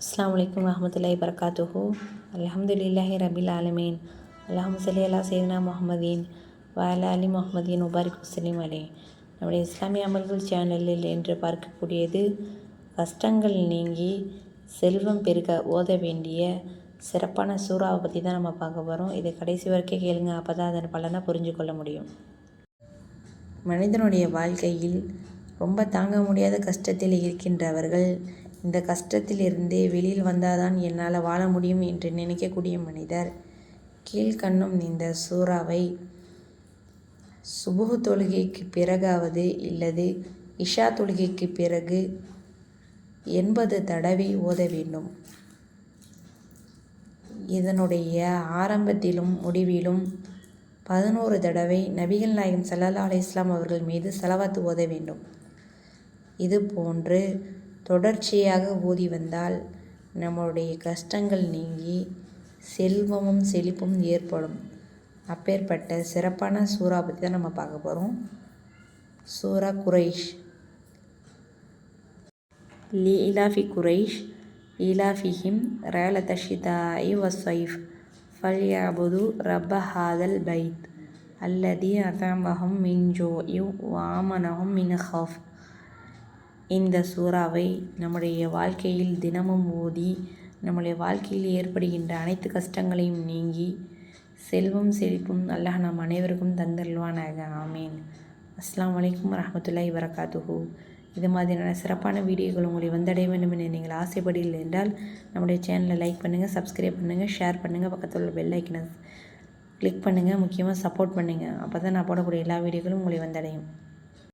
அஸ்ஸலாமு அலைக்கும் வரஹ்மத்துல்லாஹி வபரகாத்துஹு. அல்ஹம்துலில்லாஹி ரபில் ஆலமீன். அல்லாஹும்ம ஸல்லி அலா சய்யிதினா முஹம்மதீன் வ அலா ஆலி முஹம்மதீன் முபாரிக் வஸல்லிம் அலைஹி. நம்முடைய இஸ்லாமிய அமல்கள் சேனலில் என்று பார்க்கக்கூடியது கஷ்டங்கள் நீங்கி செல்வம் பெருக ஓத வேண்டிய சிறப்பான சூறாவை பற்றி தான் நம்ம பார்க்க போகிறோம். இதை கடைசி வரைக்கும் கேளுங்க, அப்போ தான் அதன் பலனை புரிஞ்சு கொள்ள முடியும். மனிதனுடைய வாழ்க்கையில் ரொம்ப தாங்க முடியாத கஷ்டத்தில் இருக்கின்றவர்கள் இந்த கஷ்டத்திலிருந்து வெளியில் வந்தால்தான் என்னால் வாழ முடியும் என்று நினைக்கக்கூடிய மனிதர் கீழ்கண்ணும் இந்த சூறாவை சுபுஹ் தொழுகைக்கு பிறகாவது இல்லது இஷா தொழுகைக்கு பிறகு 80 தடவை ஓத வேண்டும். இதனுடைய ஆரம்பத்திலும் முடிவிலும் 11 தடவை நபிகள் நாயகம் ஸல்லல்லாஹு அலைஹி வஸல்லம் அவர்கள் மீது ஸலவாத் ஓத வேண்டும். இது போன்று தொடர்ச்சியாக ஓதி வந்தால் நம்மளுடைய கஷ்டங்கள் நீங்கி செல்வமும் செழிப்பும் ஏற்படும். அப்பேற்பட்ட சிறப்பான சூறா பற்றி தான் நம்ம பார்க்க போகிறோம். சூரா குரைஷ். லீலாஃபி குரைஷ் ஈலாஃபிஹிம் ரஹ்லத ஷிதாஇ வஸ்ஸைஃப் ஃபல்யஅபுது ரப்ப ஹாதல் பைத் அல்லதி அத்அமஹும் மின் ஜூஇ வ ஆமனஹும் மின் ஹவ்ஃப். இந்த சூறாவை நம்முடைய வாழ்க்கையில் தினமும் ஓதி நம்முடைய வாழ்க்கையில் ஏற்படுகின்ற அனைத்து கஷ்டங்களையும் நீங்கி செல்வம் செழிப்பும் அல்லாஹ் நம் அனைவருக்கும் தந்தருள்வானாக. ஆமீன். அஸ்ஸலாமு அலைக்கும் வரஹ்மத்துல்லாஹி வபரகாத்துஹு. இது மாதிரியான சிறப்பான வீடியோக்கள் உங்களை வந்தடைய வேண்டும் என நீங்கள் ஆசைப்படவில்லை என்றால் நம்முடைய சேனலை லைக் பண்ணுங்கள், சப்ஸ்கிரைப் பண்ணுங்கள், ஷேர் பண்ணுங்கள், பக்கத்தில் உள்ள பெல் ஐக்கனை கிளிக் பண்ணுங்கள், முக்கியமாக சப்போர்ட் பண்ணுங்கள். அப்போ தான் நான் போடக்கூடிய எல்லா வீடியோக்களும் உங்களை வந்தடையும்.